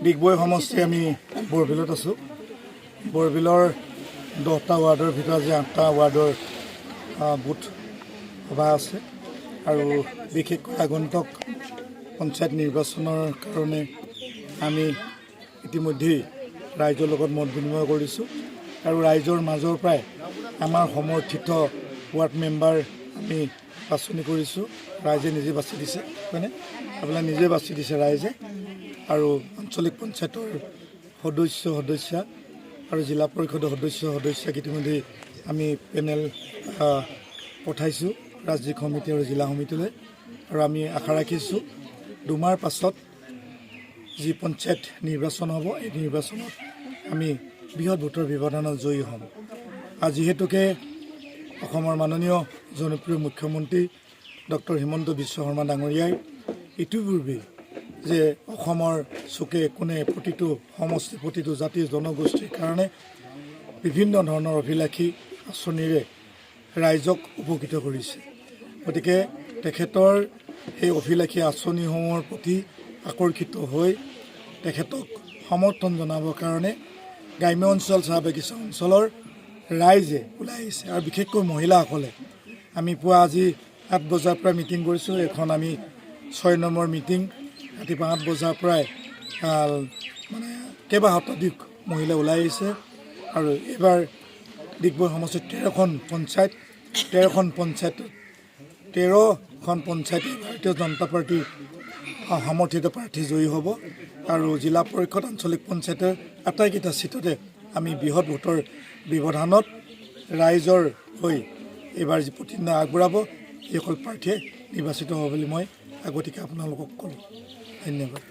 ডিগবৈ সমষ্টি আমি বৰবিলত আছোঁ। বৰবিলৰ 10টা ৱাৰ্ডৰ ভিতৰত আজি 8টা ৱাৰ্ডৰ বুথ সভা আছে আৰু বিশেষকৈ আগন্তুক পঞ্চায়ত নিৰ্বাচনৰ কাৰণে আমি ইতিমধ্যেই ৰাইজৰ লগত মত বিনিময় কৰিছোঁ আৰু ৰাইজৰ মাজৰ পৰাই আমাৰ সমৰ্থিত ৱাৰ্ড মেম্বাৰ আমি বাছনি কৰিছোঁ। ৰাইজে নিজে বাছি দিছে, হয়নে? আপোনালোকে নিজে বাছি দিছে ৰাইজে। আৰু আঞ্চলিক পঞ্চায়তৰ সদস্যা আৰু জিলা পৰিষদৰ সদস্যাক ইতিমধ্যে আমি পেনেল পঠাইছোঁ ৰাজ্যিক সমিতি আৰু জিলা সমিতিলৈ। আৰু আমি আশা ৰাখিছোঁ 2 মাহৰ পাছত যি পঞ্চায়ত নিৰ্বাচন হ'ব, এই নিৰ্বাচনত আমি বৃহৎ ভোটৰ ব্যৱধানত জয়ী হ'ম। যিহেতুকে অসমৰ মাননীয় জনপ্ৰিয় মুখ্যমন্ত্ৰী ডক্টৰ হিমন্ত বিশ্ব শৰ্মা ডাঙৰীয়াই ইতিপূৰ্বে যে অসমৰ চুকে কোণে প্ৰতিটো সমষ্টি প্ৰতিটো জাতি জনগোষ্ঠীৰ কাৰণে বিভিন্ন ধৰণৰ অভিলাষী আঁচনিৰে ৰাইজক উপকৃত কৰিছে। গতিকে তেখেতৰ সেই অভিলাষী আঁচনিসমূহৰ প্ৰতি আকৰ্ষিত হৈ তেখেতক সমৰ্থন জনাবৰ কাৰণে গ্ৰাম্য অঞ্চল চাহ বাগিচা অঞ্চলৰ ৰাইজে ওলাই আহিছে আৰু বিশেষকৈ মহিলাসকলে। আমি পুৱা আজি 8 বজাৰ পৰা মিটিং কৰিছোঁ। এখন আমি 6 নম্বৰ মিটিং ৰাতিপুৱা 8 বজাৰ পৰাই মানে কেইবা শতাধিক মহিলা ওলাই আহিছে। আৰু এইবাৰ ডিগবৈ সমষ্টিত 13খন পঞ্চায়ত ভাৰতীয় জনতা পাৰ্টীৰ সমৰ্থিত প্ৰাৰ্থী জয়ী হ'ব আৰু জিলা পৰিষদ আঞ্চলিক পঞ্চায়তৰ আটাইকেইটা চিটতে আমি বৃহৎ ভোটৰ ব্যৱধানত ৰাইজৰ হৈ এইবাৰ যি প্ৰতিদ্বন্দ্বিতা আগবঢ়াব এইসকল প্ৰাৰ্থীয়ে নিৰ্বাচিত হ'ব বুলি মই আগতীয়াকৈ আপোনালোকক ক'লোঁ। ধন্যবাদ।